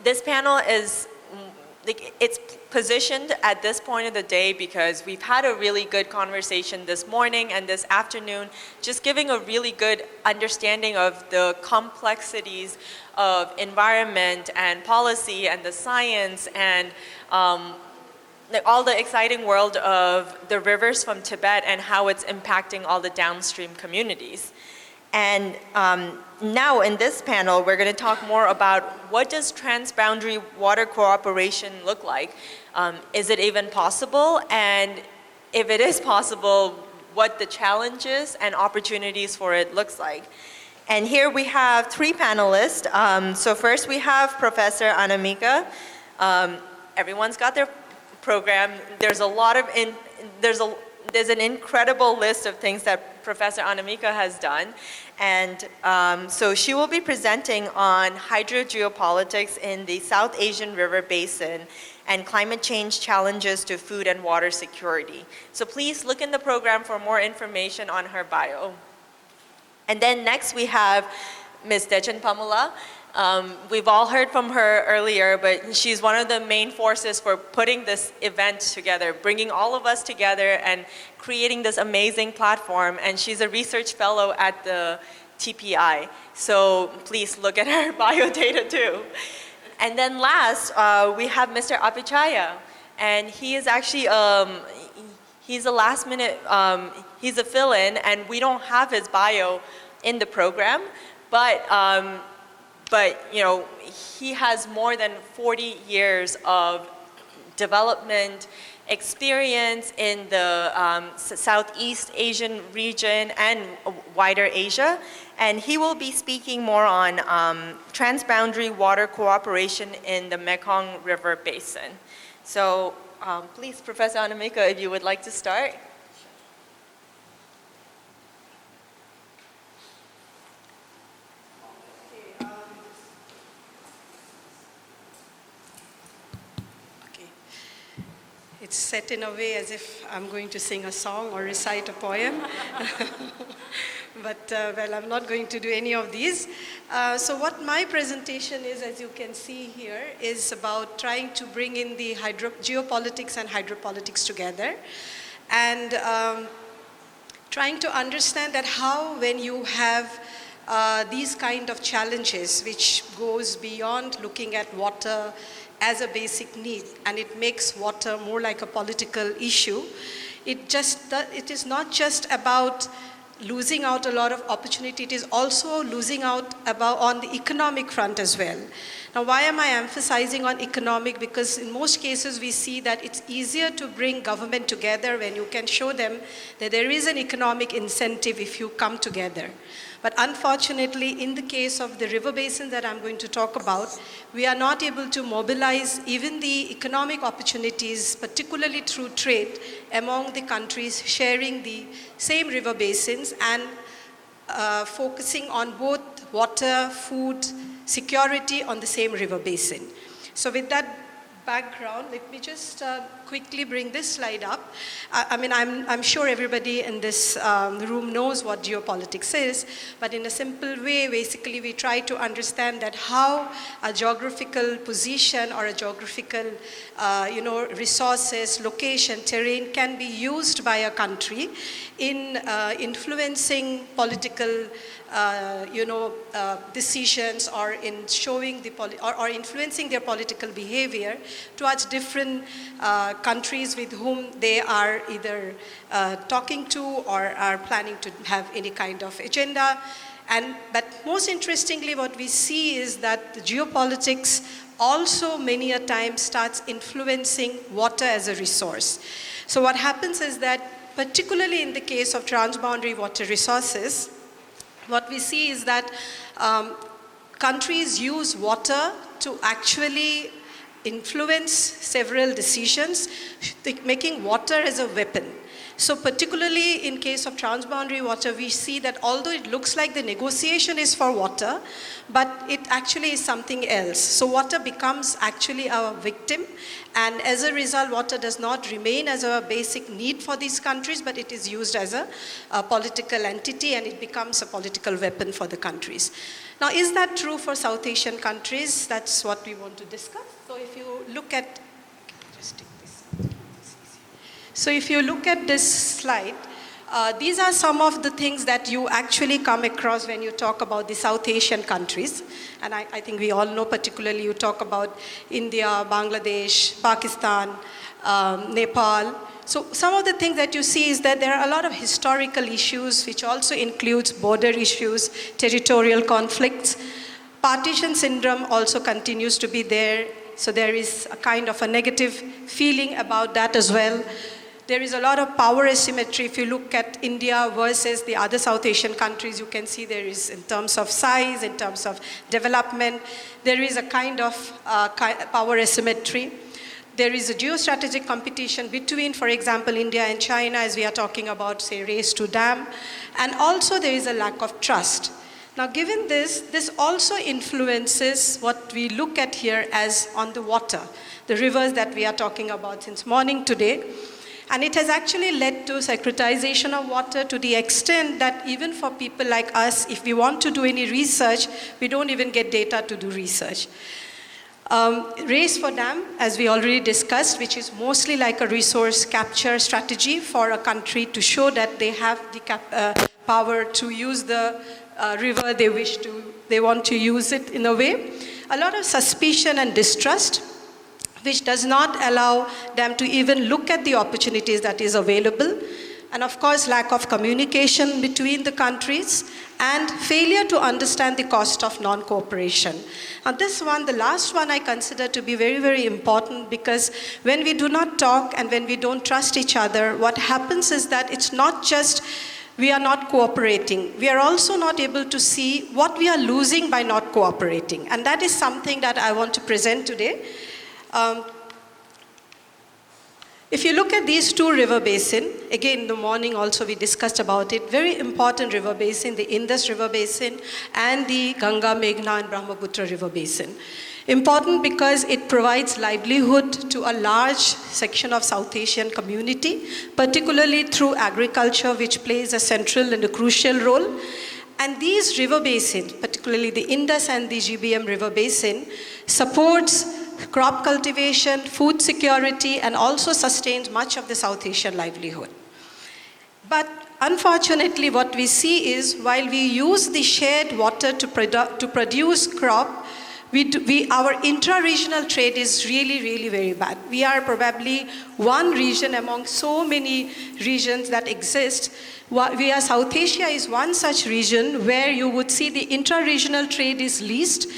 this panel is, it's positioned at this point of the day because we've had a really good conversation this morning and this afternoon, just giving a really good understanding of the complexities of environment and policy and the science and all the exciting world of the rivers from Tibet and how it's impacting all the downstream communities. And now in this panel, we're going to talk more about what does transboundary water cooperation look like? Is it even possible? And if it is possible, what the challenges and opportunities for it looks like. And here we have three panelists. So first we have Professor Anamika. Everyone's got their program. There's a lot of, there's an incredible list of things that Professor Anamika has done. And so she will be presenting on hydro-geopolitics in the South Asian River Basin and climate change challenges to food and water security. So please look in the program for more information on her bio. And then next we have Ms. Dechen Pamula. We've all heard from her earlier, but she's one of the main forces for putting this event together, bringing all of us together and creating this amazing platform. And she's a research fellow at the TPI. So please look at her bio data too. And then last, we have Mr. Apichai. And he is actually, he's a last minute, he's a fill-in, and we don't have his bio in the program. But you know, he has more than 40 years of development experience in the Southeast Asian region and wider Asia. And he will be speaking more on transboundary water cooperation in the Mekong River Basin. So please, Professor Anamika, if you would like to start. It's set in a way as if I'm going to sing a song or recite a poem. But, well, I'm not going to do any of these. So what my presentation is, as you can see here, is about trying to bring in the geopolitics and hydropolitics together. And trying to understand that how, when you have these kind of challenges, which goes beyond looking at water as a basic need, and it makes water more like a political issue. It is not just about losing out a lot of opportunity, it is also losing out on the economic front as well. Now, why am I emphasizing on economic? Because in most cases we see that it's easier to bring government together when you can show them that there is an economic incentive if you come together. But unfortunately, in the case of the river basin that I'm going to talk about, we are not able to mobilize even the economic opportunities, particularly through trade, among the countries sharing the same river basins and focusing on both water, food, security on the same river basin. So with that background, let me just quickly bring this slide up. I mean, I'm sure everybody in this room knows what geopolitics is, but in a simple way, basically, we try to understand that how a geographical position or a geographical, resources, location, terrain can be used by a country in influencing political decisions or in showing or influencing their political behavior towards different countries with whom they are either talking to or are planning to have any kind of agenda. But most interestingly, what we see is that the geopolitics also many a time starts influencing water as a resource. So what happens is that, particularly in the case of transboundary water resources, what we see is that countries use water to actually influence several decisions, making water as a weapon. So particularly in case of transboundary water, we see that although it looks like the negotiation is for water, but it actually is something else. So water becomes actually a victim, and as a result, water does not remain as a basic need for these countries, but it is used as a political entity, and it becomes a political weapon for the countries. Now, is that true for South Asian countries? That's what we want to discuss. So if you look at, just take this. So if you look at this slide, these are some of the things that you actually come across when you talk about the South Asian countries. And I think we all know, particularly you talk about India, Bangladesh, Pakistan, Nepal. So some of the things that you see is that there are a lot of historical issues, which also includes border issues, territorial conflicts. Partition syndrome also continues to be there. So there is a kind of a negative feeling about that as well. There is a lot of power asymmetry. If you look at India versus the other South Asian countries, you can see there is, in terms of size, in terms of development, there is a kind of power asymmetry. There is a geostrategic competition between, for example, India and China, as we are talking about, say, race to dam. And also there is a lack of trust. Now, given this also influences what we look at here as on the water, the rivers that we are talking about since morning today. And it has actually led to securitization of water to the extent that even for people like us, if we want to do any research, we don't even get data to do research. Race for dam, as we already discussed, which is mostly like a resource capture strategy for a country to show that they have the power to use the river they want to use it in a way. A lot of suspicion and distrust, which does not allow them to even look at the opportunities that is available. And of course, lack of communication between the countries and failure to understand the cost of non-cooperation. Now this one, the last one, I consider to be very, very important, because when we do not talk and when we don't trust each other, what happens is that it's not just we are not cooperating. We are also not able to see what we are losing by not cooperating. And that is something that I want to present today. If you look at these two river basins, again in the morning also we discussed about it, very important river basin, the Indus River Basin and the Ganga, Meghna and Brahmaputra River Basin. Important because it provides livelihood to a large section of South Asian community, particularly through agriculture, which plays a central and a crucial role. And these river basins, particularly the Indus and the GBM River Basin, supports crop cultivation, food security, and also sustains much of the South Asian livelihood. But unfortunately, what we see is while we use the shared water to produce crop, our intra-regional trade is really, really very bad. We are probably one region among so many regions that exist. South Asia is one such region where you would see the intra-regional trade is least,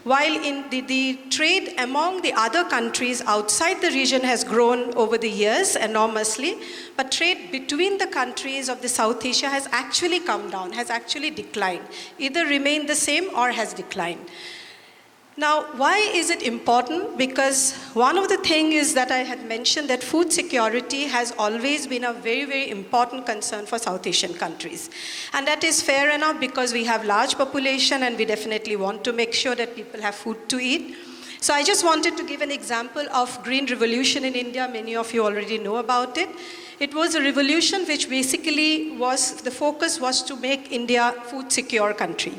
while in the trade among the other countries outside the region has grown over the years enormously, but trade between the countries of the South Asia has actually come down, has actually declined, either remained the same or has declined. Now, why is it important? Because one of the things is that I had mentioned that food security has always been a very, very important concern for South Asian countries. And that is fair enough because we have large population and we definitely want to make sure that people have food to eat. So I just wanted to give an example of Green Revolution in India. Many of you already know about it. It was a revolution which basically the focus was to make India a food secure country.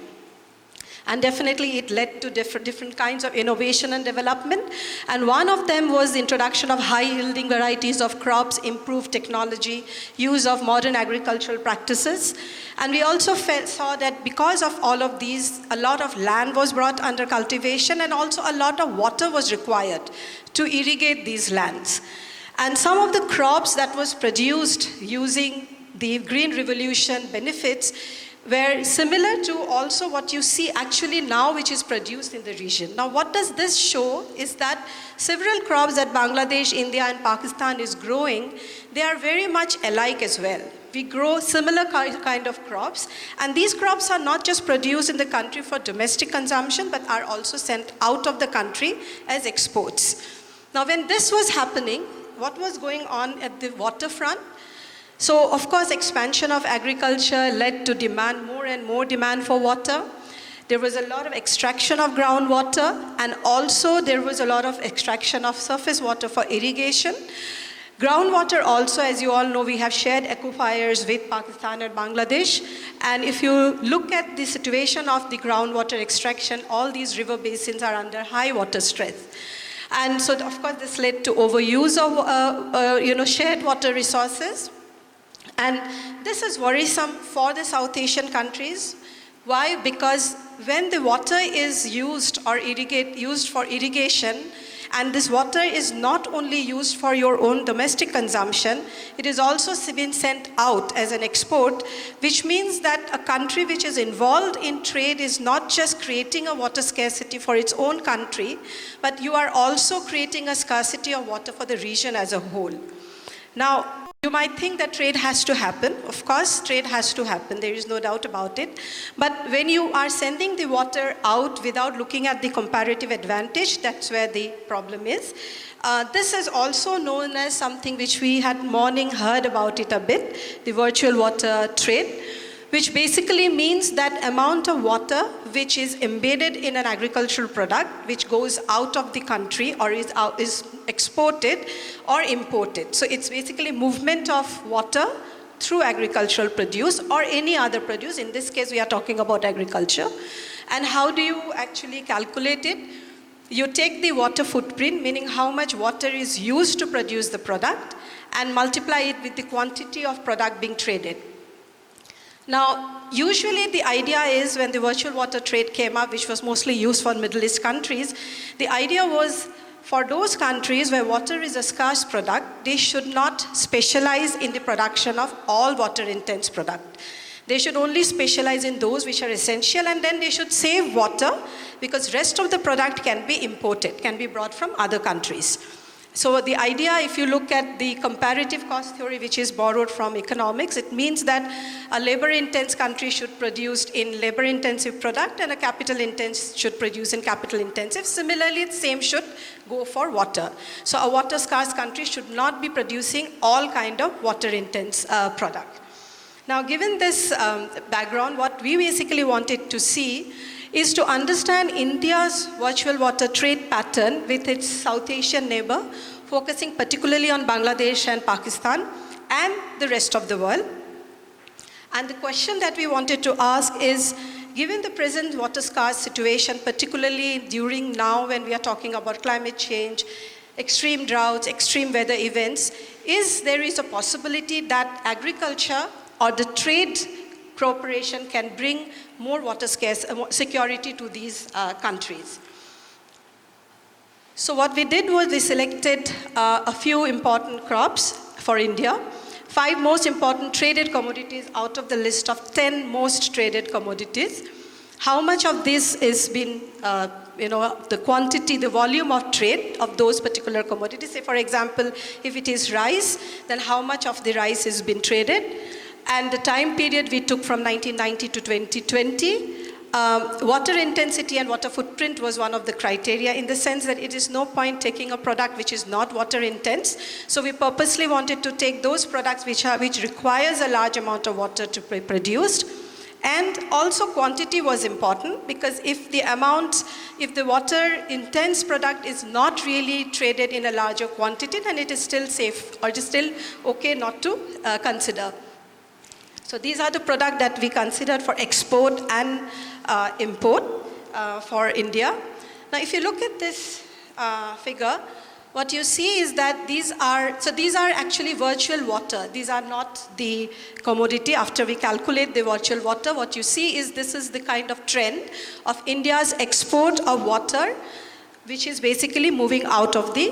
And definitely it led to different kinds of innovation and development. And one of them was the introduction of high-yielding varieties of crops, improved technology, use of modern agricultural practices. And we also saw that because of all of these, a lot of land was brought under cultivation and also a lot of water was required to irrigate these lands. And some of the crops that was produced using the Green Revolution benefits were similar to also what you see actually now, which is produced in the region. Now, what does this show is that several crops that Bangladesh, India, and Pakistan is growing, they are very much alike as well. We grow similar kind of crops, and these crops are not just produced in the country for domestic consumption, but are also sent out of the country as exports. Now, when this was happening, what was going on at the waterfront? So, of course, expansion of agriculture led to more and more demand for water. There was a lot of extraction of groundwater, and also there was a lot of extraction of surface water for irrigation. Groundwater also, as you all know, we have shared aquifers with Pakistan and Bangladesh. And if you look at the situation of the groundwater extraction, all these river basins are under high water stress. And so, of course, this led to overuse of shared water resources. And this is worrisome for the South Asian countries. Why? Because when the water is used or used for irrigation, and this water is not only used for your own domestic consumption, it is also been sent out as an export, which means that a country which is involved in trade is not just creating a water scarcity for its own country, but you are also creating a scarcity of water for the region as a whole. Now, you might think that trade has to happen. Of course, trade has to happen. There is no doubt about it. But when you are sending the water out without looking at the comparative advantage, that's where the problem is. This is also known as something which we had heard about it a bit, the virtual water trade, which basically means that amount of water which is embedded in an agricultural product, which goes out of the country or is exported or imported. So it's basically movement of water through agricultural produce or any other produce. In this case, we are talking about agriculture. And how do you actually calculate it? You take the water footprint, meaning how much water is used to produce the product, and multiply it with the quantity of product being traded. Now, usually the idea is when the virtual water trade came up, which was mostly used for Middle East countries, the idea was for those countries where water is a scarce product, they should not specialize in the production of all water-intense product. They should only specialize in those which are essential, and then they should save water because rest of the product can be imported, can be brought from other countries. So the idea, if you look at the comparative cost theory, which is borrowed from economics, it means that a labor-intense country should produce in labor-intensive product and a capital-intense should produce in capital-intensive. Similarly, the same should go for water. So a water-scarce country should not be producing all kind of water-intense product. Now, given this background, what we basically wanted to see is to understand India's virtual water trade pattern with its South Asian neighbor, focusing particularly on Bangladesh and Pakistan and the rest of the world. And the question that we wanted to ask is, given the present water scarce situation, particularly during now when we are talking about climate change, extreme droughts, extreme weather events, there is a possibility that agriculture or the trade cooperation can bring more water security to these countries. So what we did was we selected a few important crops for India, 5 most important traded commodities out of the list of 10 most traded commodities. How much of this is been, the quantity, the volume of trade of those particular commodities. Say, for example, if it is rice, then how much of the rice has been traded? And the time period we took from 1990 to 2020. Water intensity and water footprint was one of the criteria, in the sense that it is no point taking a product which is not water intense. So we purposely wanted to take those products which requires a large amount of water to be produced. And also quantity was important, because if the water intense product is not really traded in a larger quantity, then it is still safe, or it is still okay not to consider. So these are the products that we considered for export and import for India. Now, if you look at this figure, what you see is that these are actually virtual water. These are not the commodity. After we calculate the virtual water, what you see is this is the kind of trend of India's export of water, which is basically moving out of the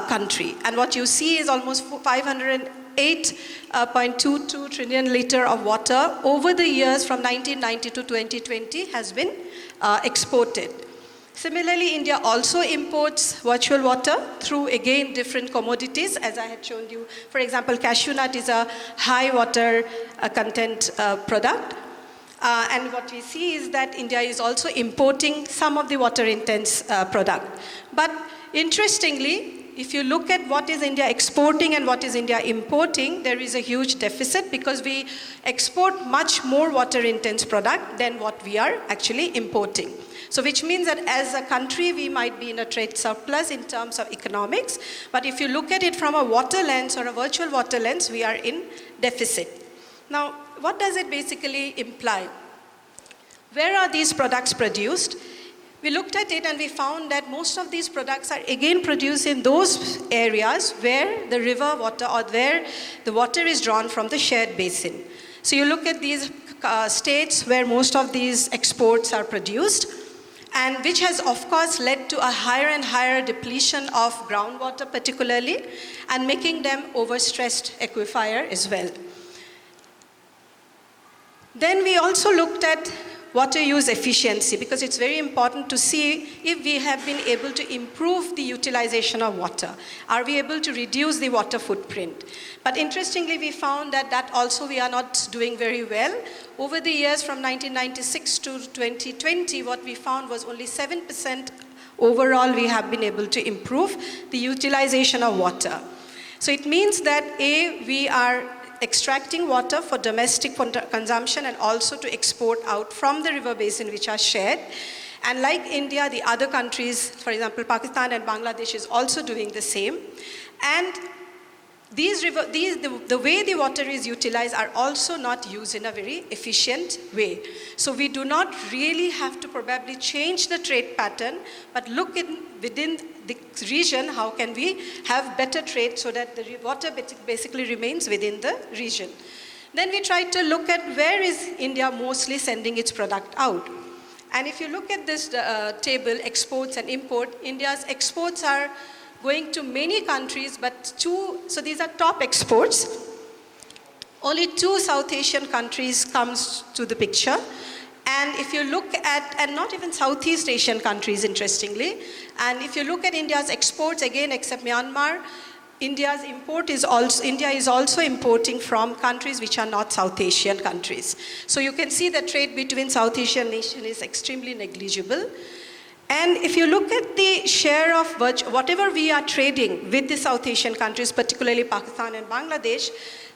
country. And what you see is almost 508.22 trillion liter of water over the years from 1990 to 2020 has been exported. Similarly, India also imports virtual water through, again, different commodities, as I had shown you. For example, cashew nut is a high water content product. And what we see is that India is also importing some of the water intense product. But interestingly, if you look at what is India exporting and what is India importing, there is a huge deficit because we export much more water-intense product than what we are actually importing. So which means that as a country, we might be in a trade surplus in terms of economics, but if you look at it from a water lens or a virtual water lens, we are in deficit. Now, what does it basically imply? Where are these products produced? We looked at it and we found that most of these products are again produced in those areas where the river water or where the water is drawn from the shared basin. So you look at these states where most of these exports are produced, and which has of course led to a higher and higher depletion of groundwater particularly, and making them overstressed aquifer as well. Then we also looked at water use efficiency, because it's very important to see if we have been able to improve the utilization of water. Are we able to reduce the water footprint? But interestingly, we found that also we are not doing very well. Over the years from 1996 to 2020, what we found was only 7% overall we have been able to improve the utilization of water. So it means that we are extracting water for domestic consumption and also to export out from the river basin which are shared. And like India, the other countries, for example, Pakistan and Bangladesh is also doing the same. And the way the water is utilized are also not used in a very efficient way. So we do not really have to probably change the trade pattern, but look within the region, how can we have better trade so that the water basically remains within the region. Then we tried to look at where is India mostly sending its product out. And if you look at this table, exports and import, India's exports are going to many countries, but so these are top exports. Only 2 South Asian countries comes to the picture. And if you look at, and not even Southeast Asian countries, interestingly, and if you look at India's exports, again, except Myanmar, India is also importing from countries which are not South Asian countries. So you can see the trade between South Asian nations is extremely negligible. And if you look at the share of whatever we are trading with the South Asian countries, particularly Pakistan and Bangladesh,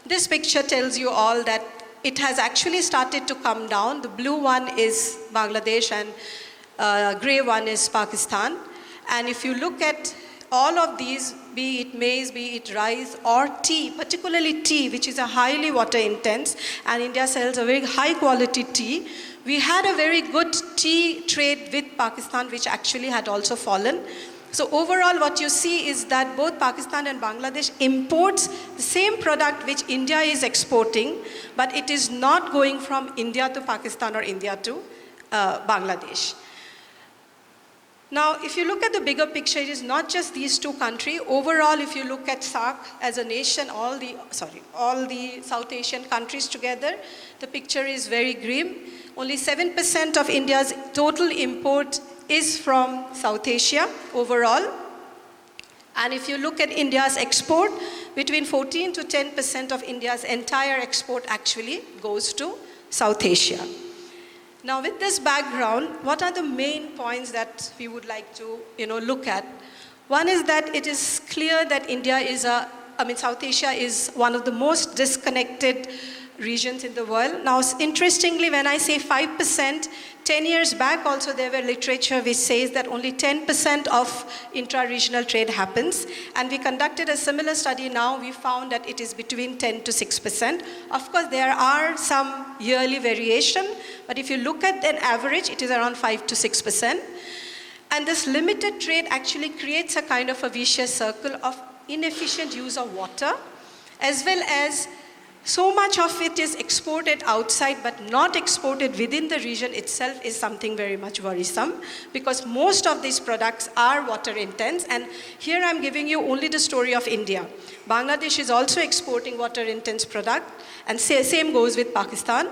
this picture tells you all that it has actually started to come down. The blue one is Bangladesh and gray one is Pakistan. And if you look at all of these, be it maize, be it rice or tea, particularly tea, which is a highly water intense, and India sells a very high quality tea. We had a very good tea trade with Pakistan, which actually had also fallen. So overall, what you see is that both Pakistan and Bangladesh imports the same product which India is exporting, but it is not going from India to Pakistan or India to Bangladesh. Now, if you look at the bigger picture, it is not just these 2 countries. Overall, if you look at SAARC as a nation, all the South Asian countries together, the picture is very grim. Only 7% of India's total import is from South Asia overall. And if you look at India's export, between 14 to 10% of India's entire export actually goes to South Asia. Now with this background, what are the main points that we would like to look at? One is that it is clear that South Asia is one of the most disconnected regions in the world. Now, interestingly, when I say 5%, 10 years back also there were literature which says that only 10% of intra-regional trade happens. And we conducted a similar study now. We found that it is between 10 to 6%. Of course, there are some yearly variation, but if you look at an average, it is around 5 to 6%. And this limited trade actually creates a kind of a vicious circle of inefficient use of water, as well as so much of it is exported outside but not exported within the region itself is something very much worrisome, because most of these products are water intense. And here I'm giving you only the story of India. Bangladesh is also exporting water intense product, and same goes with Pakistan.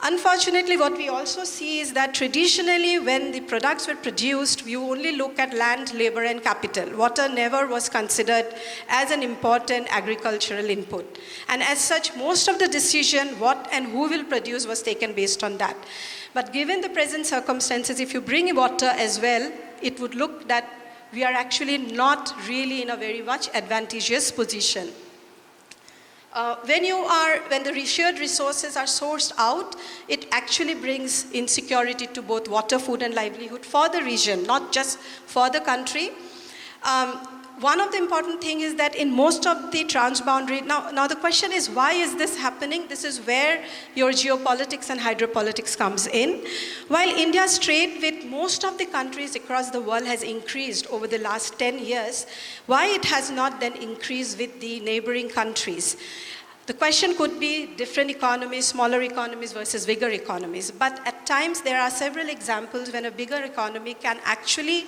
Unfortunately, what we also see is that traditionally when the products were produced, we only look at land, labor and capital. Water never was considered as an important agricultural input. And as such, most of the decision what and who will produce was taken based on that. But given the present circumstances, if you bring water as well, it would look that we are actually not really in a very much advantageous position. When the shared resources are sourced out, it actually brings insecurity to both water, food, and livelihood for the region, not just for the country. One of the important things is that in most of the transboundary, now the question is, why is this happening? This is where your geopolitics and hydropolitics comes in. While India's trade with most of the countries across the world has increased over the last 10 years, why it has not then increased with the neighboring countries? The question could be different economies, smaller economies versus bigger economies. But at times there are several examples when a bigger economy can actually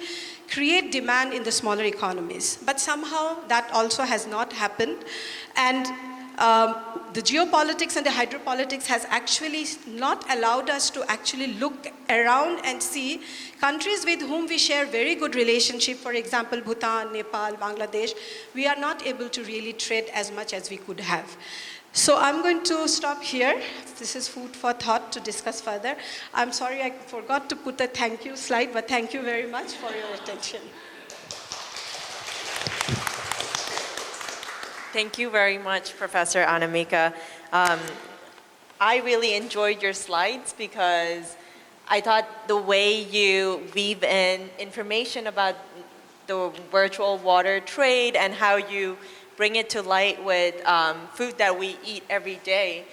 create demand in the smaller economies. But somehow that also has not happened. And the geopolitics and the hydropolitics has actually not allowed us to actually look around and see countries with whom we share very good relationship, for example, Bhutan, Nepal, Bangladesh, we are not able to really trade as much as we could have. So I'm going to stop here. This is food for thought to discuss further. I'm sorry I forgot to put a thank you slide, but thank you very much for your attention. Thank you very much, Professor Anamika. I really enjoyed your slides because I thought the way you weave in information about the virtual water trade and how you bring it to light with food that we eat every day,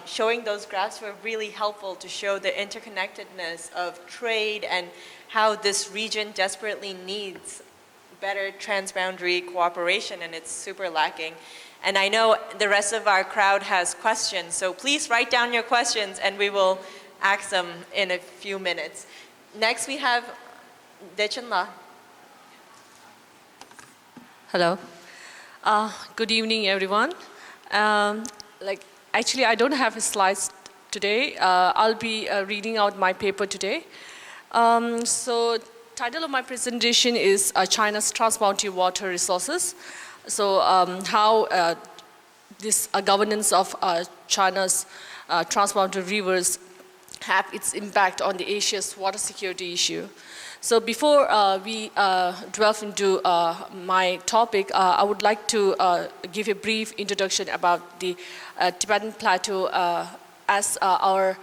showing those graphs were really helpful to show the interconnectedness of trade and how this region desperately needs better transboundary cooperation, and it's super lacking. And I know the rest of our crowd has questions, so please write down your questions and we will ask them in a few minutes. Next we have Dechen. Hello. Good evening, everyone. Actually, I don't have slides today. I'll be reading out my paper today. So, title of my presentation is China's Transboundary Water Resources. So, how this governance of China's transboundary rivers have its impact on the Asia's water security issue. So before we delve into my topic, I would like to give a brief introduction about the Tibetan Plateau. As our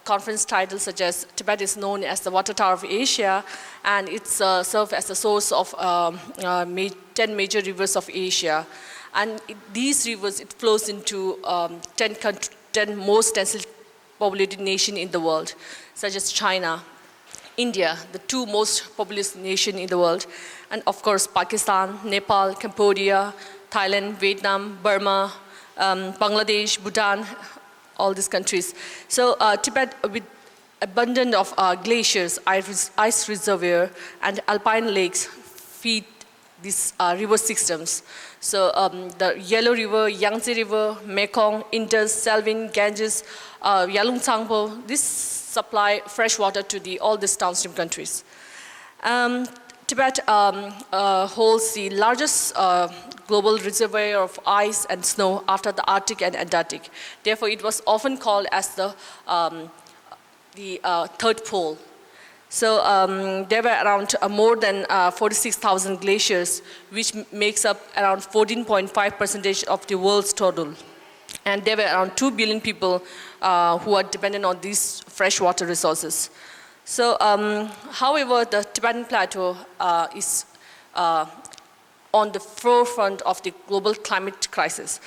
conference title suggests, Tibet is known as the water tower of Asia, and it's served as the source of 10 major rivers of Asia. And these rivers, it flows into 10 most densely populated nations in the world, such as China, India, the two most populous nations in the world, and of course Pakistan, Nepal, Cambodia, Thailand, Vietnam, Burma, Bangladesh, Bhutan, all these countries. So Tibet, with abundance of glaciers, ice reservoir, and alpine lakes, feed these river systems. So the Yellow River, Yangtze River, Mekong, Indus, Salween, Ganges, Yalung-Tsangpo, this supply fresh water to all these downstream countries. Tibet holds the largest global reservoir of ice and snow after the Arctic and Antarctic. Therefore, it was often called as the third pole. So there were around more than 46,000 glaciers, which makes up around 14.5% of the world's total. And there were around 2 billion people who are dependent on these freshwater resources. So, however, the Tibetan Plateau is on the forefront of the global climate crisis,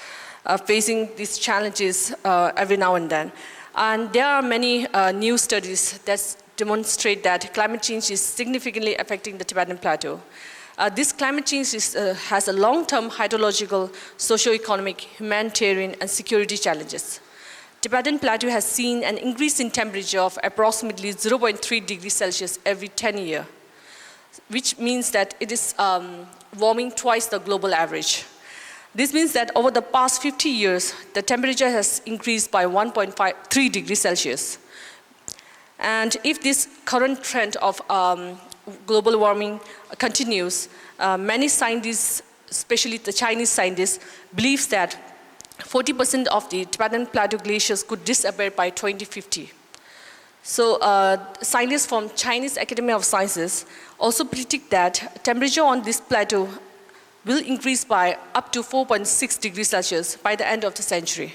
facing these challenges every now and then. And there are many new studies that demonstrate that climate change is significantly affecting the Tibetan Plateau. This climate change has a long-term hydrological, socio-economic, humanitarian, and security challenges. Tibetan Plateau has seen an increase in temperature of approximately 0.3 degrees Celsius every 10 years, which means that it is warming twice the global average. This means that over the past 50 years, the temperature has increased by 1.3 degrees Celsius. And if this current trend of global warming continues, many scientists, especially the Chinese scientists, believe that 40% of the Tibetan Plateau glaciers could disappear by 2050. So scientists from Chinese Academy of Sciences also predict that temperature on this plateau will increase by up to 4.6 degrees Celsius by the end of the century.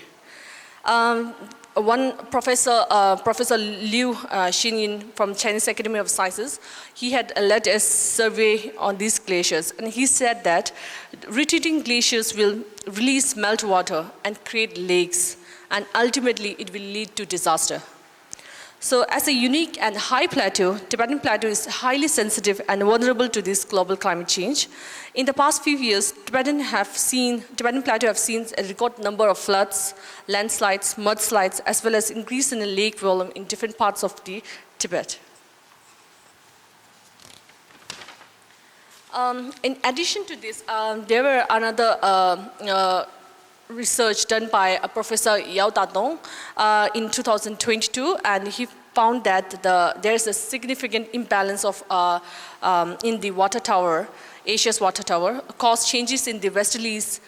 One professor, Professor Liu Xinyin from Chinese Academy of Sciences, he had led a survey on these glaciers, and he said that retreating glaciers will release meltwater and create lakes, and ultimately it will lead to disaster. So as a unique and high plateau, Tibetan Plateau is highly sensitive and vulnerable to this global climate change. In the past few years, Tibetan Plateau have seen a record number of floods, landslides, mudslides, as well as increase in the lake volume in different parts of the Tibet. In addition to this, there were another research done by Professor Yao Datong in 2022, and he found that there is a significant imbalance of in the water tower, Asia's water tower, caused changes in the westerlies,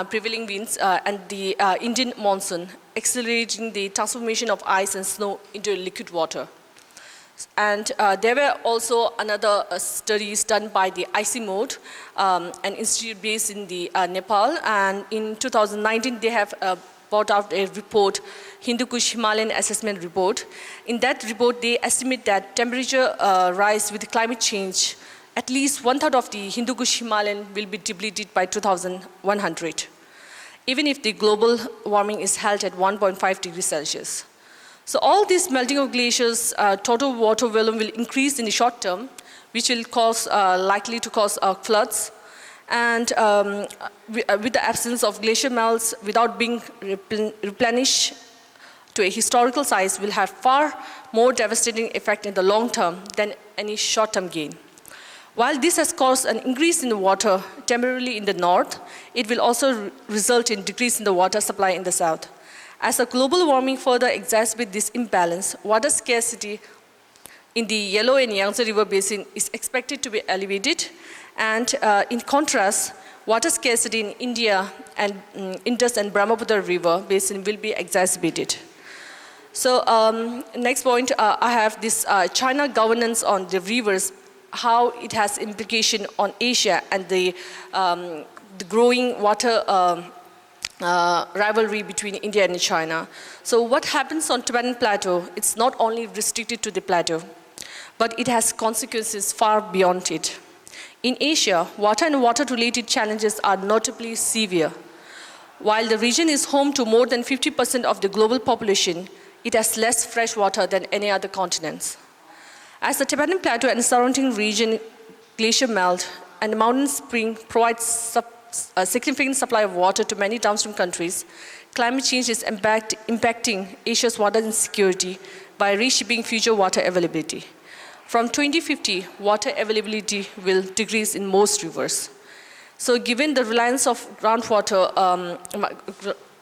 prevailing winds, and the Indian monsoon, accelerating the transformation of ice and snow into liquid water. And there were also another studies done by the IC-Mode, an institute based in the Nepal, and in 2019 they have brought out a report, Hindu Kush Himalayan Assessment Report. In that report, they estimate that temperature rise with climate change, at least 1/3 of the Hindu Kush Himalayan will be depleted by 2100, even if the global warming is held at 1.5 degrees Celsius. So all this melting of glaciers, total water volume will increase in the short term, which will likely to cause floods. And with the absence of glacier melts, without being replenished to a historical size, will have far more devastating effect in the long term than any short-term gain. While this has caused an increase in the water temporarily in the north, it will also result in decrease in the water supply in the south. As the global warming further exacerbates this imbalance, water scarcity in the Yellow and Yangtze River Basin is expected to be elevated. And in contrast, water scarcity in India and Indus and Brahmaputra River Basin will be exacerbated. So next point, I have this China governance on the rivers, how it has implication on Asia and the growing water rivalry between India and China. So what happens on Tibetan Plateau, it's not only restricted to the plateau, but it has consequences far beyond it. In Asia, water and water-related challenges are notably severe. While the region is home to more than 50% of the global population, it has less fresh water than any other continents. As the Tibetan Plateau and surrounding region glacier melt and the mountain spring provides a significant supply of water to many downstream countries, climate change is impacting Asia's water insecurity by reshaping future water availability. From 2050, water availability will decrease in most rivers. So given the reliance of groundwater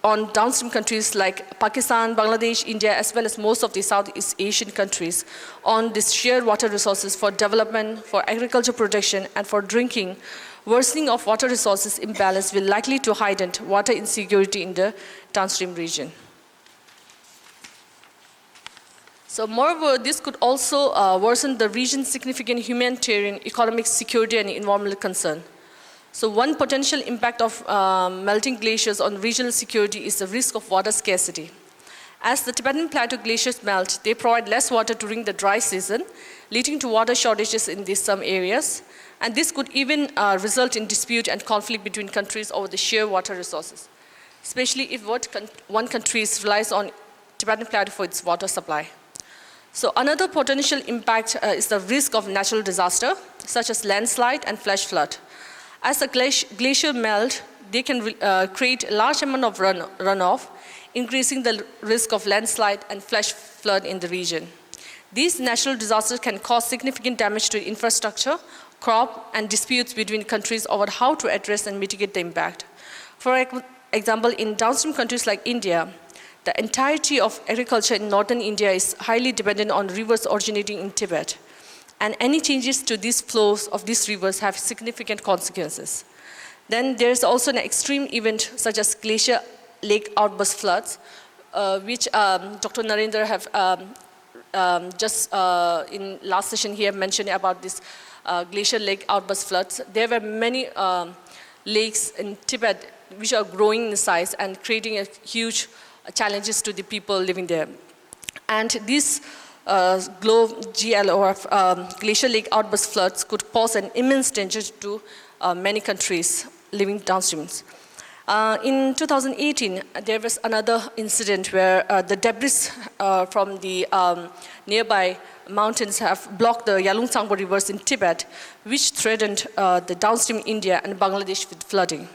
on downstream countries like Pakistan, Bangladesh, India, as well as most of the Southeast Asian countries on these shared water resources for development, for agriculture production, and for drinking, worsening of water resources imbalance will likely to heighten water insecurity in the downstream region. So moreover, this could also worsen the region's significant humanitarian, economic, security, and environmental concern. So one potential impact of melting glaciers on regional security is the risk of water scarcity. As the Tibetan Plateau glaciers melt, they provide less water during the dry season, leading to water shortages in some areas. And this could even result in dispute and conflict between countries over the sheer water resources, especially if one country relies on Tibetan Plateau for its water supply. So another potential impact is the risk of natural disaster, such as landslide and flash flood. As the glacier melt, they can create a large amount of runoff, increasing the risk of landslide and flash flood in the region. These natural disasters can cause significant damage to infrastructure, crop, and disputes between countries over how to address and mitigate the impact. For example, in downstream countries like India, the entirety of agriculture in northern India is highly dependent on rivers originating in Tibet. And any changes to these flows of these rivers have significant consequences. Then there's also an extreme event such as glacier lake outburst floods, which Dr. Narendra have just in last session here mentioned about this glacier lake outburst floods. There were many lakes in Tibet which are growing in size and creating a huge challenges to the people living there. And these GL or glacier lake outburst floods could pose an immense danger to many countries living downstreams. In 2018, there was another incident where the debris from the nearby mountains have blocked the Lancang-Mekong rivers in Tibet, which threatened the downstream India and Bangladesh with flooding.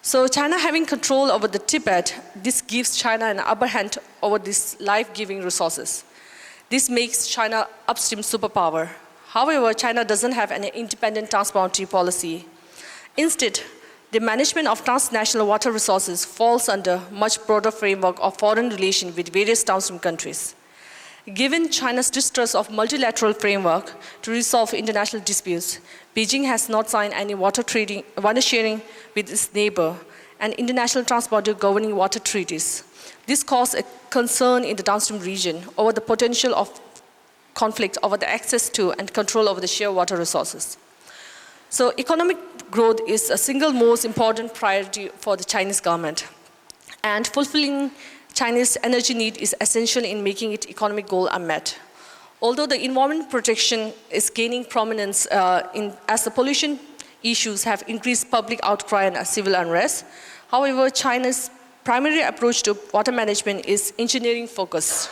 So China having control over the Tibet, this gives China an upper hand over these life-giving resources. This makes China upstream superpower. However, China doesn't have an independent transboundary policy. Instead, the management of transnational water resources falls under much broader framework of foreign relations with various downstream countries. Given China's distrust of multilateral framework to resolve international disputes, Beijing has not signed any water sharing with its neighbor and international transboundary governing water treaties. This caused a concern in the downstream region over the potential of conflict over the access to and control over the shared water resources. So economic growth is a single most important priority for the Chinese government. And fulfilling Chinese energy need is essential in making its economic goal unmet. Although the environment protection is gaining prominence as the pollution issues have increased public outcry and civil unrest, however, China's primary approach to water management is engineering focused.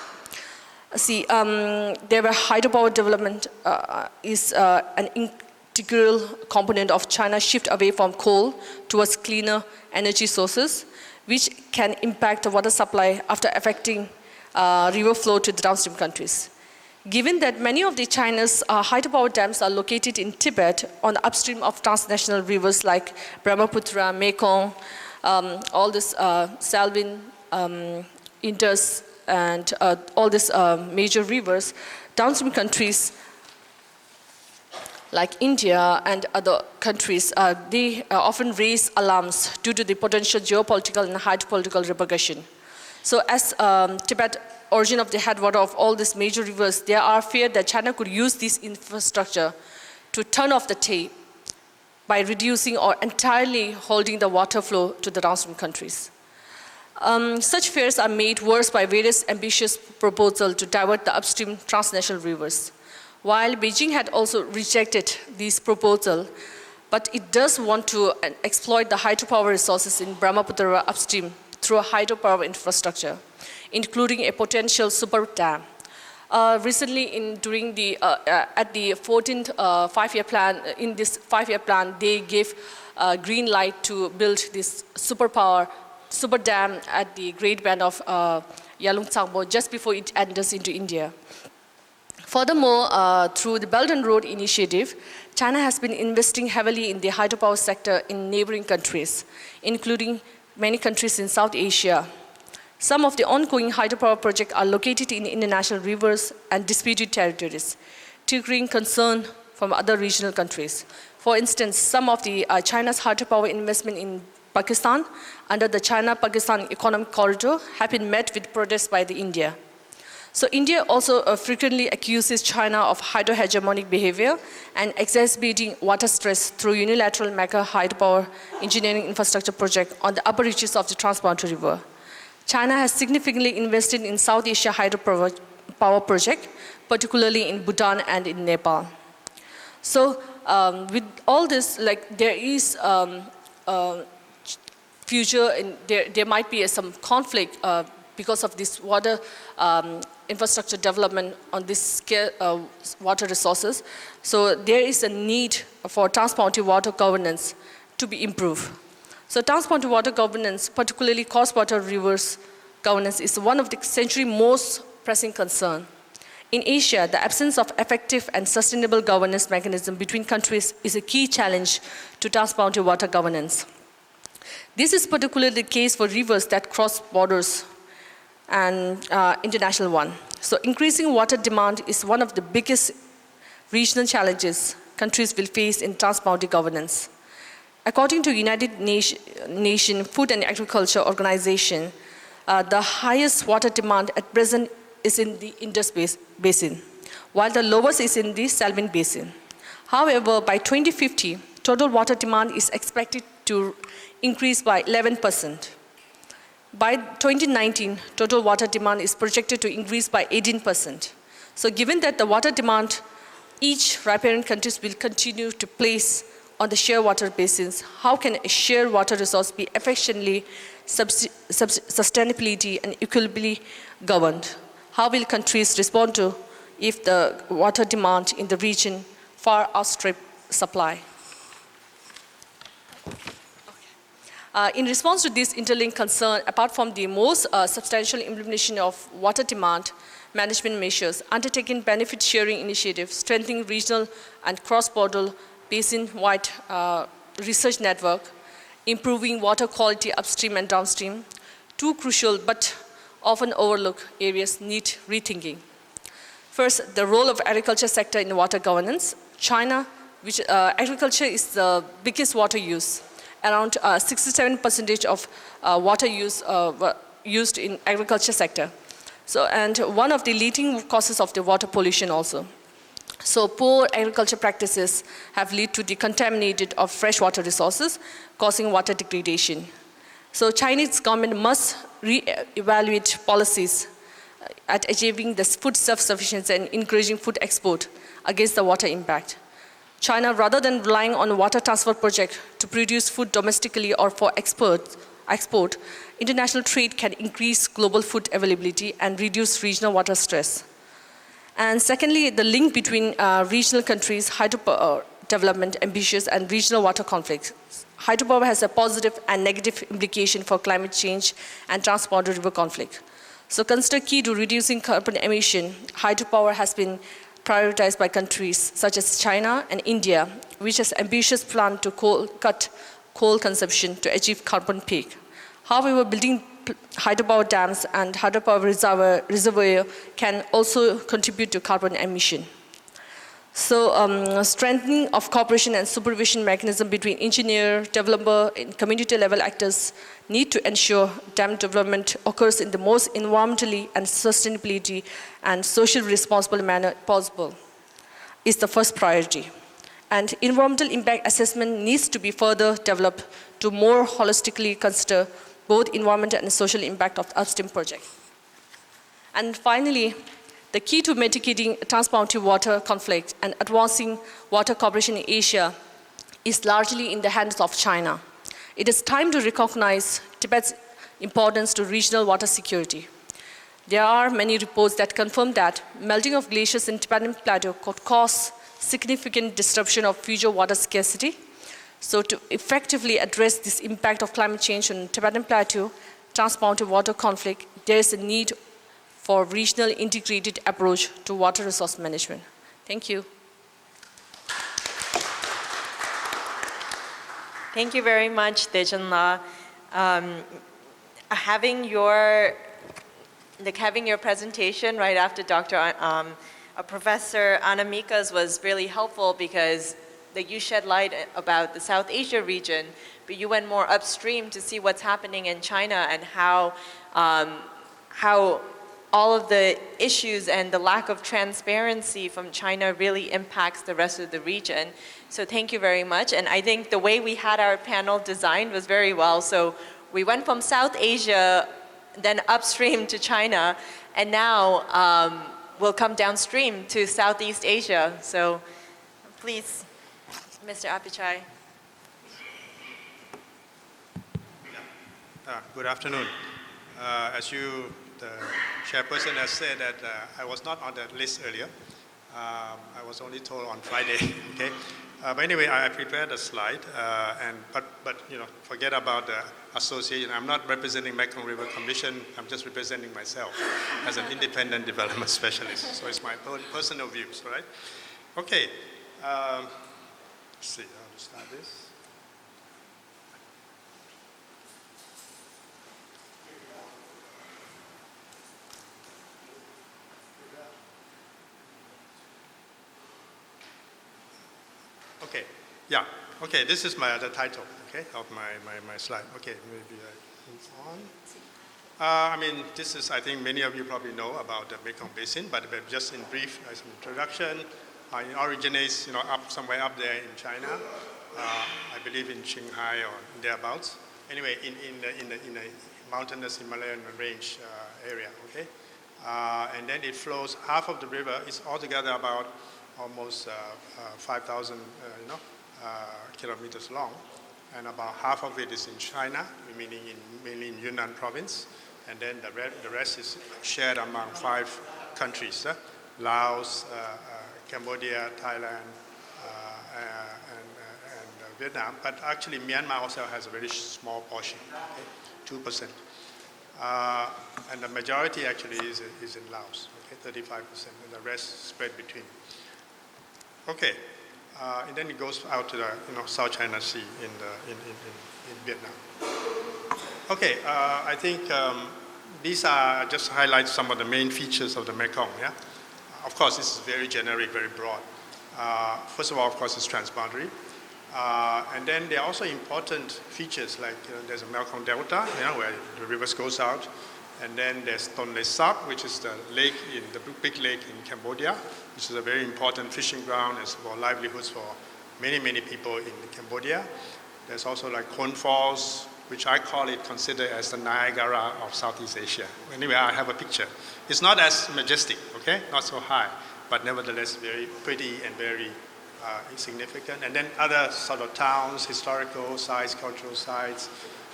See, there were hydropower development is an integral component of China's shift away from coal towards cleaner energy sources, which can impact the water supply after affecting river flow to the downstream countries. Given that many of the China's hydropower dams are located in Tibet on the upstream of transnational rivers like Brahmaputra, Mekong, all this Salween, Indus, and all these major rivers, downstream countries like India and other countries, they often raise alarms due to the potential geopolitical and hydropolitical repercussion. So as Tibet, origin of the headwater of all these major rivers, there are fear that China could use this infrastructure to turn off the tap by reducing or entirely holding the water flow to the downstream countries. Such fears are made worse by various ambitious proposals to divert the upstream transnational rivers. While Beijing had also rejected this proposal, but it does want to exploit the hydropower resources in Brahmaputra upstream through a hydropower infrastructure, including a potential super dam. Recently, during the at the 14th five-year plan, in this five-year plan, they gave green light to build this super dam at the Great Band of Lancang-Mekong just before it enters into India. Furthermore, through the Belt and Road Initiative, China has been investing heavily in the hydropower sector in neighboring countries, including many countries in South Asia. Some of the ongoing hydropower projects are located in international rivers and disputed territories, triggering concern from other regional countries. For instance, some of the China's hydropower investment in Pakistan under the China-Pakistan Economic Corridor have been met with protests by India. So India also frequently accuses China of hydro-hegemonic behavior and exacerbating water stress through unilateral mega hydropower engineering infrastructure project on the upper reaches of the Transboundary River. China has significantly invested in South Asia hydropower project, particularly in Bhutan and in Nepal. So with all this, like there is future, and there might be some conflict because of this water infrastructure development on this scale water resources. So there is a need for transboundary water governance to be improved. So transboundary water governance, particularly cross-border rivers governance, is one of the century's most pressing concerns. In Asia, the absence of effective and sustainable governance mechanism between countries is a key challenge to transboundary water governance. This is particularly the case for rivers that cross borders and international one. So increasing water demand is one of the biggest regional challenges countries will face in transboundary governance. According to United Nations Food and Agriculture Organization, the highest water demand at present is in the Indus Basin, while the lowest is in the Salween Basin. However, by 2050, total water demand is expected to increase by 11%. By 2019, total water demand is projected to increase by 18%. So given that the water demand each riparian countries will continue to place on the shared water basins, how can a shared water resource be efficiently, sustainability and equitably governed? How will countries respond to if the water demand in the region far outstrip supply? In response to this interlinked concern, apart from the most substantial implementation of water demand management measures, undertaking benefit sharing initiatives, strengthening regional and cross-border basin-wide research network, improving water quality upstream and downstream, two crucial but often overlooked areas need rethinking. First, the role of agriculture sector in water governance. China, which agriculture is the biggest water use. Around 67% of water use used in agriculture sector. So, and one of the leading causes of the water pollution also. So poor agriculture practices have led to the contaminated of freshwater resources, causing water degradation. So Chinese government must re-evaluate policies at achieving the food self-sufficiency and encouraging food export against the water impact. China, rather than relying on water transfer project to produce food domestically or for export, international trade can increase global food availability and reduce regional water stress. And secondly, the link between regional countries' hydropower development ambitions and regional water conflicts. Hydropower has a positive and negative implication for climate change and transboundary river conflict. So considered key to reducing carbon emission, hydropower has been prioritized by countries such as China and India, which has ambitious plan to cut coal consumption to achieve carbon peak. However, building hydropower dams and hydropower reservoir can also contribute to carbon emission. So strengthening of cooperation and supervision mechanism between engineer, developer, and community level actors need to ensure dam development occurs in the most environmentally and sustainability and socially responsible manner possible is the first priority. And environmental impact assessment needs to be further developed to more holistically consider both environmental and social impact of the upstream project. And finally, the key to mitigating transboundary water conflict and advancing water cooperation in Asia is largely in the hands of China. It is time to recognize Tibet's importance to regional water security. There are many reports that confirm that melting of glaciers in Tibetan Plateau could cause significant disruption of future water scarcity. So to effectively address this impact of climate change on Tibetan Plateau, transboundary water conflict, there is a need for regional integrated approach to water resource management. Thank you. Thank you very much, Dechen. Having your presentation right after Professor Anamika's was really helpful because you shed light about the South Asia region, but you went more upstream to see what's happening in China and how all of the issues and the lack of transparency from China really impacts the rest of the region. So thank you very much. And I think the way we had our panel designed was very well. So we went from South Asia, then upstream to China, and now we'll come downstream to Southeast Asia. So please, Mr. Apichai. Good afternoon. As the chairperson has said that I was not on the list earlier. I was only told on Friday. Okay. But anyway, I prepared a slide, but you know, forget about the association. I'm not representing Mekong River Commission. I'm just representing myself as an independent development specialist. So it's my personal views, right? Okay. Let's see how to start this. Okay, yeah, okay, this is the title, okay, of my slide. Okay, maybe I move on. I mean, this is, I think many of you probably know about the Mekong Basin, but just in brief, as an introduction, it originates, up somewhere up there in China, I believe in Qinghai or thereabouts. Anyway, in the mountainous Himalayan range area, okay? And then it flows, half of the river is altogether about almost 5,000, kilometers long. And about half of it is in China, meaning mainly in Yunnan province. And then the rest is shared among 5 countries, Laos, Cambodia, Thailand, and Vietnam. But actually Myanmar also has a very small portion, okay? 2%. And the majority actually is in Laos, okay? 35%, and the rest spread between. Okay, and then it goes out to the South China Sea in Vietnam. Okay, I think these are just highlight some of the main features of the Mekong. Yeah, of course this is very generic, very broad. First of all, of course, it's transboundary, and then there are also important features like there's a Mekong Delta, where the rivers goes out. And then there's Tonle Sap, which is the big lake in Cambodia, which is a very important fishing ground as for livelihoods for many, many people in Cambodia. There's also like Khon Falls, which I consider as the Niagara of Southeast Asia. Anyway, I have a picture. It's not as majestic, okay? Not so high, but nevertheless very pretty and very significant. And then other sort of towns, historical sites, cultural sites.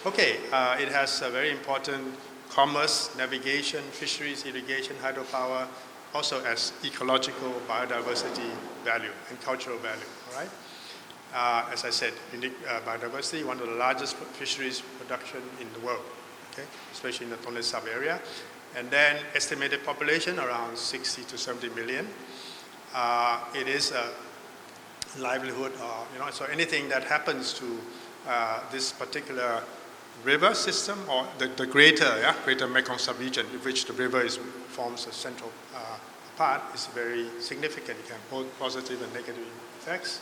Okay, it has a very important commerce, navigation, fisheries, irrigation, hydropower, also as ecological biodiversity value and cultural value, all right? As I said, unique biodiversity, one of the largest fisheries production in the world, okay? Especially in the Tonle Sap area. And then estimated population around 60 to 70 million. It is a livelihood, so anything that happens to this particular river system or the greater Mekong subregion, in which the river forms a central part, is very significant. It can have both positive and negative effects.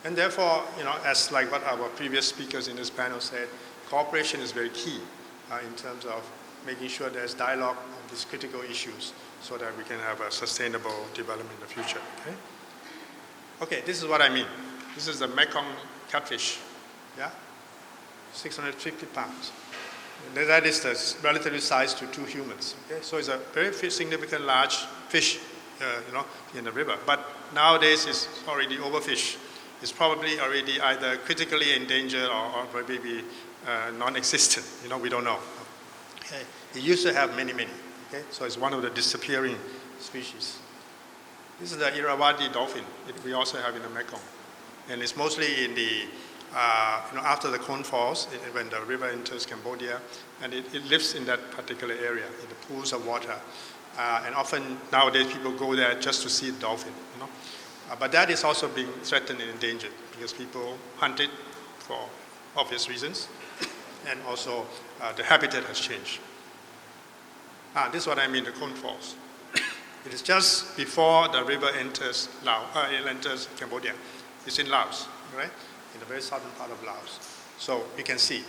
And therefore, as like what our previous speakers in this panel said, cooperation is very key in terms of making sure there's dialogue on these critical issues so that we can have a sustainable development in the future. Okay, this is what I mean. This is the Mekong catfish, 650 pounds. And that is the relative size to 2 humans. Okay, so it's a very significant large fish, in the river. But nowadays it's already overfished. It's probably already either critically endangered or maybe non-existent. We don't know. Okay, it used to have many. Okay, so it's one of the disappearing species. This is the Irrawaddy dolphin. We also have in the Mekong, and it's mostly in the after the Khon Falls, when the river enters Cambodia, and it lives in that particular area, in the pools of water. And often nowadays people go there just to see the dolphin. But that is also being threatened and endangered because people hunt it for obvious reasons, and also the habitat has changed. This is what I mean, the Khon Falls. It is just before the river enters Cambodia. It's in Laos, right? In the very southern part of Laos. So you can see,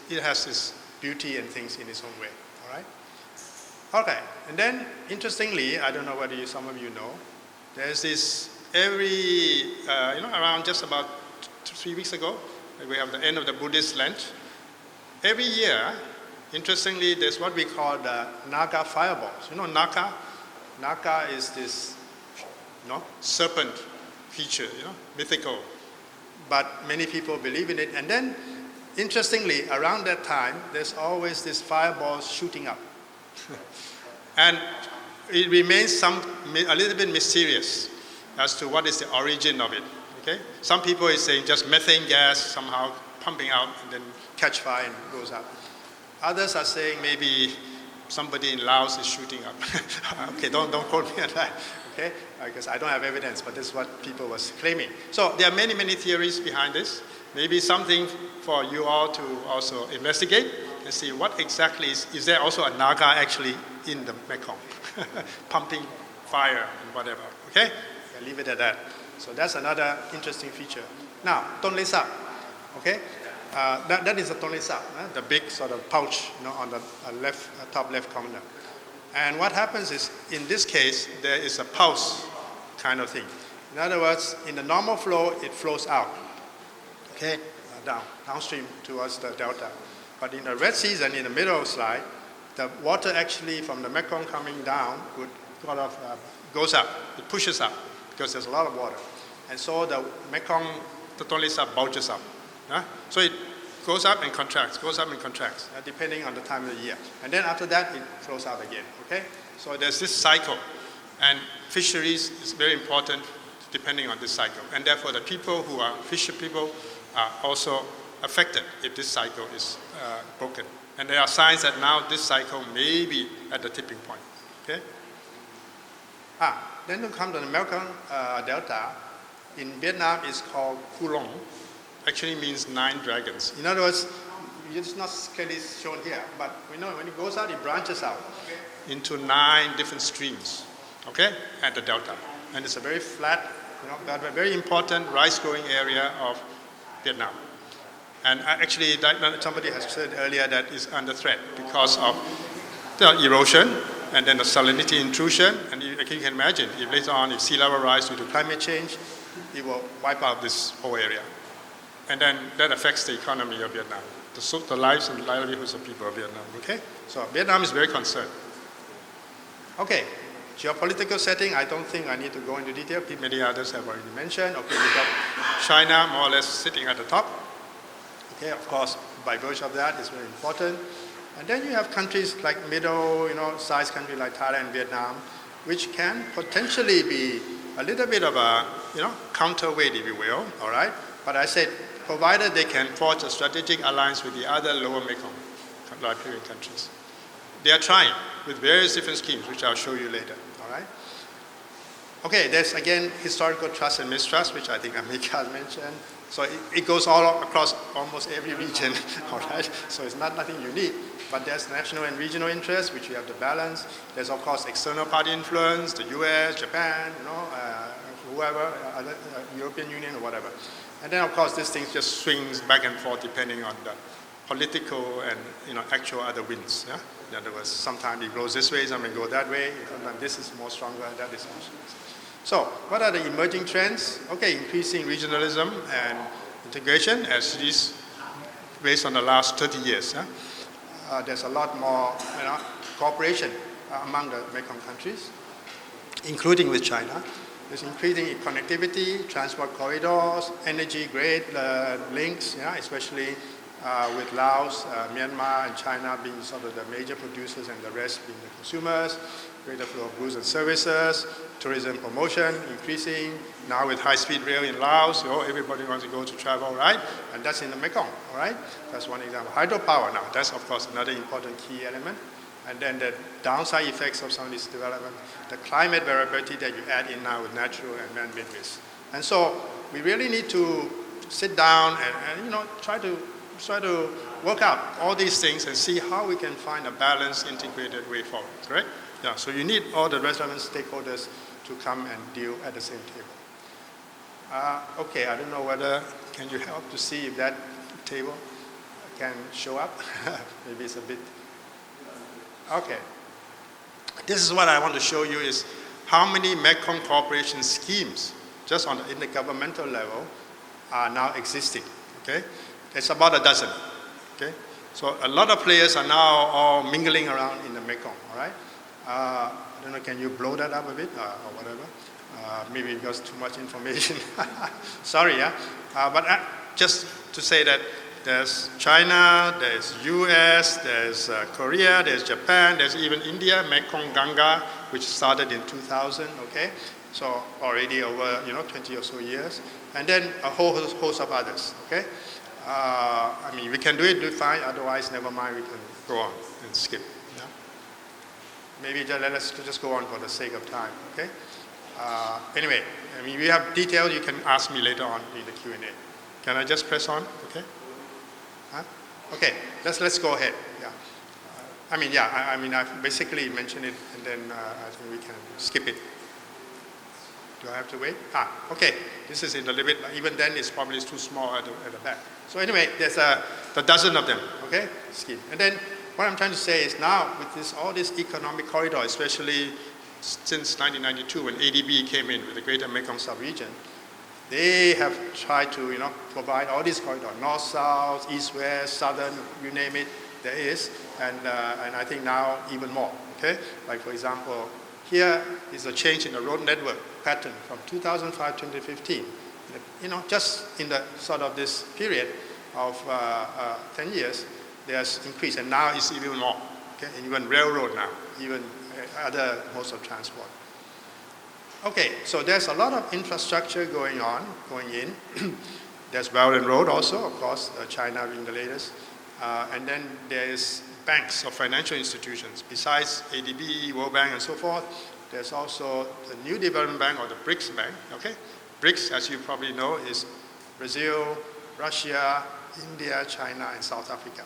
it has its beauty and things in its own way, all right? Okay, and then interestingly, I don't know whether some of you know, there's this around just about 3 weeks ago, we have the end of the Buddhist Lent. Every year, interestingly, there's what we call the Naga fireballs. Naga? Naga is this, serpent feature, mythical. But many people believe in it. And then, interestingly, around that time, there's always this fireballs shooting up. And it remains a little bit mysterious as to what is the origin of it. Okay? Some people are saying just methane gas somehow pumping out and then catch fire and goes up. Others are saying maybe somebody in Laos is shooting up. Okay, don't quote me on that. Okay, because I don't have evidence, but this is what people was claiming. So there are many theories behind this. Maybe something for you all to also investigate and see what exactly is there also a Naga actually in the Mekong, pumping fire and whatever. Okay, I'll leave it at that. So that's another interesting feature. Now, Tonle Sap. Okay, That is a Tonle Sap, the big sort of pouch, on the left, top left corner. And what happens is, in this case, there is a pulse kind of thing. In other words, in the normal flow, it flows out, okay, downstream towards the delta. But in the wet season, in the middle slide, the water actually from the Mekong coming down would sort of goes up, it pushes up, because there's a lot of water. And so the Mekong, the Tonle Sap bulges up. So it goes up and contracts, depending on the time of the year. And then after that, it flows out again, okay? So there's this cycle. And fisheries is very important depending on this cycle. And therefore, the people who are fisher people are also affected if this cycle is broken. And there are signs that now this cycle may be at the tipping point, okay? Then to come to the Mekong Delta, in Vietnam it's called Kulong. Actually means 9 dragons. In other words, it's not clearly shown here, but we know when it goes out, it branches out into 9 different streams, okay, at the delta. And it's a very flat, but a very important rice-growing area of Vietnam. And actually, somebody has said earlier that it's under threat because of the erosion and then the salinity intrusion. And you can imagine, if later on, if sea level rise due to climate change, it will wipe out this whole area. And then that affects the economy of Vietnam, the lives and livelihoods of people of Vietnam, okay? So Vietnam is very concerned. Okay, geopolitical setting, I don't think I need to go into detail. Many others have already mentioned. Okay, we've got China more or less sitting at the top. Okay, of course, by virtue of that, it's very important. And then you have countries like middle, size countries like Thailand and Vietnam, which can potentially be a little bit of a, counterweight, if you will, all right? But I said, provided they can forge a strategic alliance with the other lower Mekong riparian countries. They are trying with various different schemes, which I'll show you later, all right? Okay, there's again historical trust and mistrust, which I think Anamika has mentioned. So it goes all across almost every region, all right? So it's nothing unique, but there's national and regional interests, which we have to balance. There's of course external party influence, the US, Japan, whoever, European Union or whatever. And then, of course, this thing just swings back and forth depending on the political and actual other winds. Yeah? In other words, sometimes it goes this way, sometimes it goes that way. Sometimes this is more stronger, that is more stronger. So, what are the emerging trends? Okay, increasing regionalism and integration, as it is based on the last 30 years. Yeah? There's a lot more cooperation among the Mekong countries, including with China. There's increasing connectivity, transport corridors, energy grid links, especially with Laos, Myanmar, and China being sort of the major producers and the rest being the consumers, greater flow of goods and services, tourism promotion increasing. Now with high-speed rail in Laos, everybody wants to go to travel, right? And that's in the Mekong, all right? That's one example. Hydropower now, that's of course another important key element. And then the downside effects of some of this development, the climate variability that you add in now with natural and man-made risks. And so we really need to sit down and try to work out all these things and see how we can find a balanced, integrated way forward, correct? Yeah, so you need all the relevant stakeholders to come and deal at the same table. Okay, I don't know whether, can you help to see if that table can show up? Maybe it's a bit. Okay. This is what I want to show you is how many Mekong cooperation schemes, just on the intergovernmental level, are now existing, okay? It's about a dozen, okay? So a lot of players are now all mingling around in the Mekong, all right? I don't know, can you blow that up a bit or whatever? Maybe because too much information. Sorry, yeah? But just to say that there's China, there's US, there's Korea, there's Japan, there's even India, Mekong Ganga, which started in 2000, okay? So already over 20 or so years. And then a whole host of others, okay? We can do it fine, otherwise never mind, we can go on and skip. Yeah? Maybe let us just go on for the sake of time, okay? Anyway, we have details you can ask me later on in the Q&A. Can I just press on, okay? Huh? Okay, let's go ahead. Yeah. I've basically mentioned it, and then I think we can skip it. Do I have to wait? Okay. This is in the limit, but even then it's probably too small at the back. So anyway, there's a dozen of them, okay, scheme. And then what I'm trying to say is now with all this economic corridor, especially since 1992 when ADB came in with the Greater Mekong Sub-region, they have tried to, provide all these corridors, north-south, east-west, southern, you name it, there is, and I think now even more, okay? Like for example, here is a change in the road network pattern from 2005 to 2015. Just in the sort of this period of 10 years, there's increase, and now it's even more, okay? And even railroad now, even other modes of transport. Okay, so there's a lot of infrastructure going in. There's Belt and Road also, of course, China being the latest. And then there's banks or financial institutions. Besides ADB, World Bank, and so forth, there's also the New Development Bank or the BRICS Bank, okay? BRICS, as you probably know, is Brazil, Russia, India, China, and South Africa,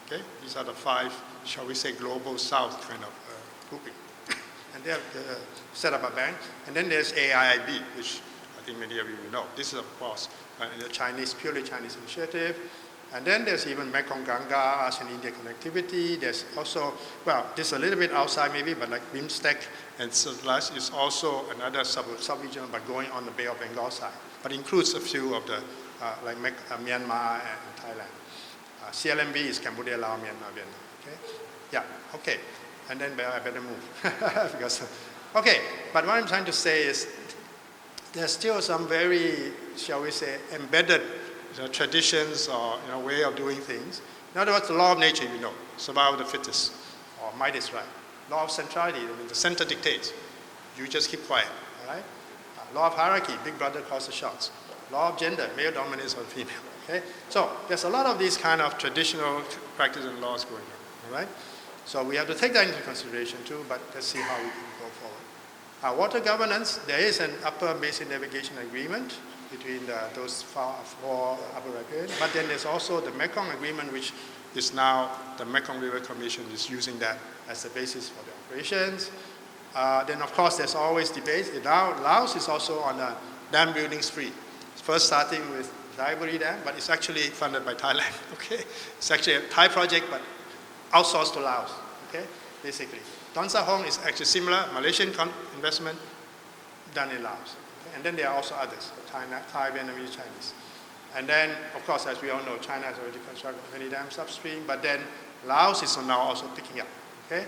okay? These are the 5, shall we say, global south kind of grouping. And they have set up a bank. And then there's AIIB, which I think many of you know. This is, of course, a purely Chinese initiative. And then there's even Mekong-Ganga, ASEAN-India connectivity. There's also, well, this is a little bit outside maybe, but like BIMSTEC and SOLAS is also another sub-region, but going on the Bay of Bengal side. But includes a few of the, like Myanmar and Thailand. CLMB is Cambodia, Laos, Myanmar, Vietnam, okay? Yeah, okay. And then I better move. Because, okay, but what I'm trying to say is there's still some very, shall we say, embedded traditions or way of doing things. In other words, the law of nature, survival of the fittest, or might is right. Law of centrality, the center dictates. You just keep quiet, all right? Law of hierarchy, big brother calls the shots. Law of gender, male dominance or female, okay? So there's a lot of these kind of traditional practices and laws going on, all right? So we have to take that into consideration too, but let's see how we can go forward. Water governance, there is an upper basin navigation agreement between those 4 upper riparians, but then there's also the Mekong agreement, which is now the Mekong River Commission is using that as the basis for the operations. Then of course there's always debates. Now Laos is also on a dam building spree. First starting with Daivari Dam, but it's actually funded by Thailand, okay? It's actually a Thai project, but outsourced to Laos, okay, basically. Don Sa Hong is actually similar, Malaysian investment done in Laos. Okay? And then there are also others, Thai, Vietnamese, Chinese. And then, of course, as we all know, China has already constructed many dams upstream, but then Laos is now also picking up, okay?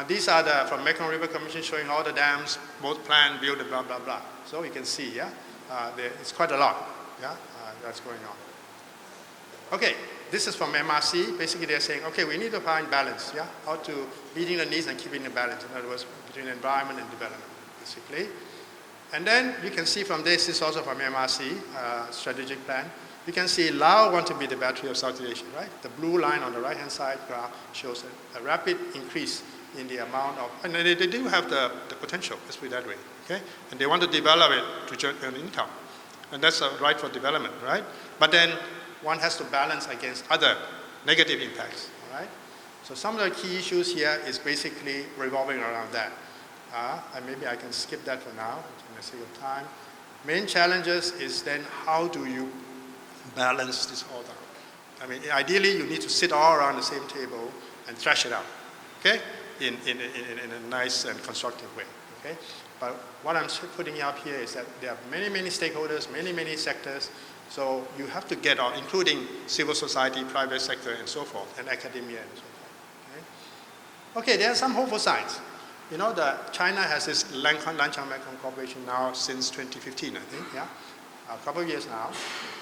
These are from Mekong River Commission showing all the dams, both planned, built, and blah, blah, blah. So you can see, yeah, it's quite a lot, yeah, that's going on. Okay. This is from MRC. Basically, they're saying, okay, we need to find balance, yeah? How to meeting the needs and keeping the balance, in other words, between environment and development, basically. And then you can see from this is also from MRC, strategic plan. You can see Laos want to be the battery of Southeast Asia, right? The blue line on the right-hand side graph shows a rapid increase in the amount of, and they do have the potential, let's put it that way, okay? And they want to develop it to earn income. And that's a right for development, right? But then one has to balance against other negative impacts, all right? So some of the key issues here is basically revolving around that. And maybe I can skip that for now, in the sake of time. Main challenges is then how do you balance this all down? I mean, ideally, you need to sit all around the same table and thrash it out, okay? In a nice and constructive way, okay? But what I'm putting up here is that there are many, many stakeholders, many, many sectors. So you have to get on, including civil society, private sector, and so forth, and academia, and so forth. Okay, there are some hopeful signs. China has this Lancang-Mekong Cooperation now since 2015, I think, yeah? A couple of years now.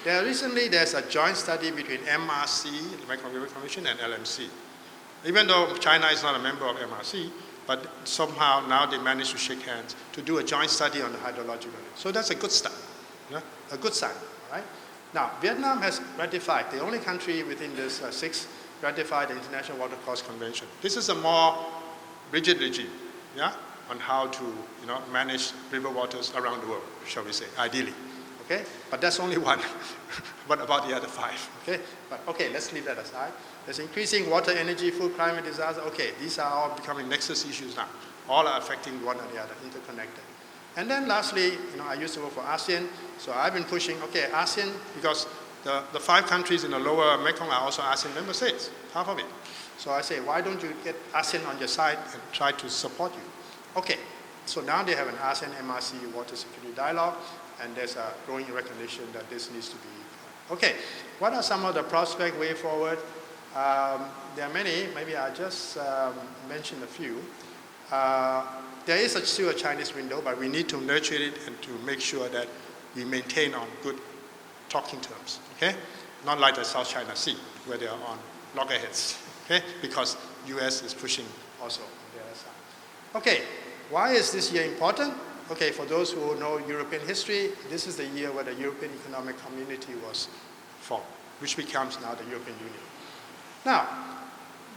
There's a joint study between MRC, the Mekong River Commission, and LMC. Even though China is not a member of MRC, but somehow now they managed to shake hands to do a joint study on the hydrological. So that's a good start, a good sign. Right? Now, Vietnam has ratified, the only country within this 6 ratified the International Water Course Convention. This is a more rigid regime, yeah, on how to manage river waters around the world, shall we say, ideally. Okay? But that's only one. What about the other 5? Okay? But okay, let's leave that aside. There's increasing water, energy, food, climate, disaster. Okay, these are all becoming nexus issues now. All are affecting one or the other, interconnected. And then lastly, I used to work for ASEAN, so I've been pushing, okay, ASEAN, because the 5 countries in the lower Mekong are also ASEAN member states, half of it. So I say, why don't you get ASEAN on your side and try to support you? Okay, so now they have an ASEAN MRC water security dialogue, and there's a growing recognition that this needs to be. Okay, what are some of the prospect way forward? There are many, maybe I'll just mention a few. There is still a Chinese window, but we need to nurture it and to make sure that we maintain on good talking terms, okay? Not like the South China Sea, where they are on loggerheads, okay? Because US is pushing also on the other side. Okay, why is this year important? Okay, for those who know European history, this is the year where the European Economic Community was formed, which becomes now the European Union. Now,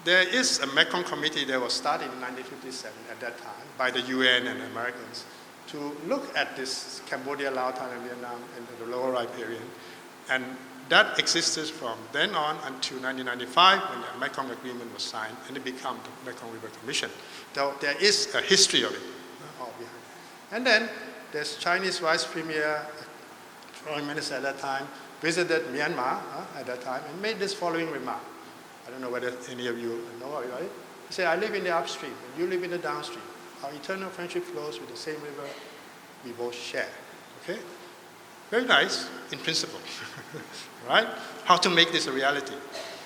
there is a Mekong Committee that was started in 1957 at that time by the UN and the Americans to look at this Cambodia, Laos, Thailand, Vietnam, and the lower right area. And that existed from then on until 1995 when the Mekong Agreement was signed and it became the Mekong River Commission. Though there is a history of it all behind. And then there's Chinese Vice Premier, Foreign Minister at that time, visited Myanmar at that time and made this following remark. I don't know whether any of you know it, right? He said, I live in the upstream and you live in the downstream. Our eternal friendship flows with the same river we both share, okay? Very nice in principle, right? How to make this a reality.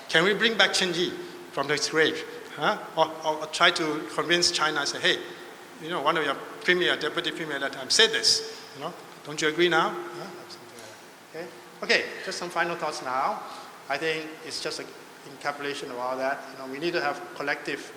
Can we bring back Chenji from his grave? Huh? Or try to convince China and say, hey, one of your premier, deputy premier at that time said this, don't you agree now? Huh? Something like that, okay? Okay, just some final thoughts now. I think it's just an encapsulation of all that. We need to have collective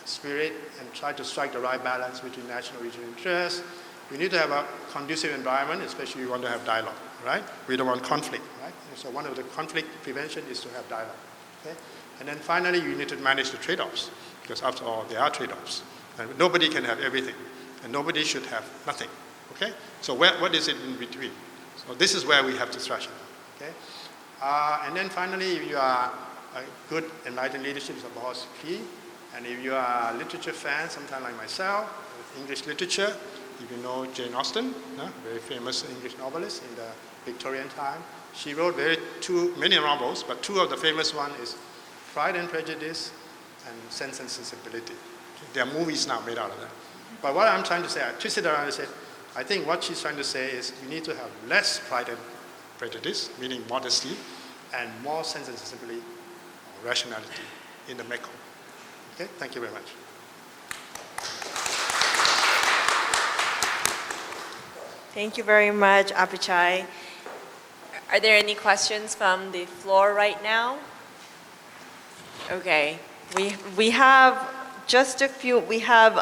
spirit and try to strike the right balance between national and regional interests. We need to have a conducive environment, especially we want to have dialogue, right? We don't want conflict, right? And so one of the conflict prevention is to have dialogue, okay? And then finally, you need to manage the trade-offs, because after all, there are trade-offs. And nobody can have everything, and nobody should have nothing, okay? So what is it in between? So this is where we have to thrash it, okay? And then finally, if you are a good enlightened leadership is of course key. And if you are a literature fan, sometime like myself, with English literature, if you know Jane Austen, very famous English novelist in the Victorian time, she wrote many novels, but 2 of the famous ones is Pride and Prejudice and Sense and Sensibility. There are movies now made out of that. But what I'm trying to say, I twisted around and said, I think what she's trying to say is we need to have less pride and prejudice, meaning modesty, and more sense and sensibility, or rationality in the Mekong. Okay, thank you very much. Thank you very much, Apichai. Are there any questions from the floor right now? Okay, we have just a few. We have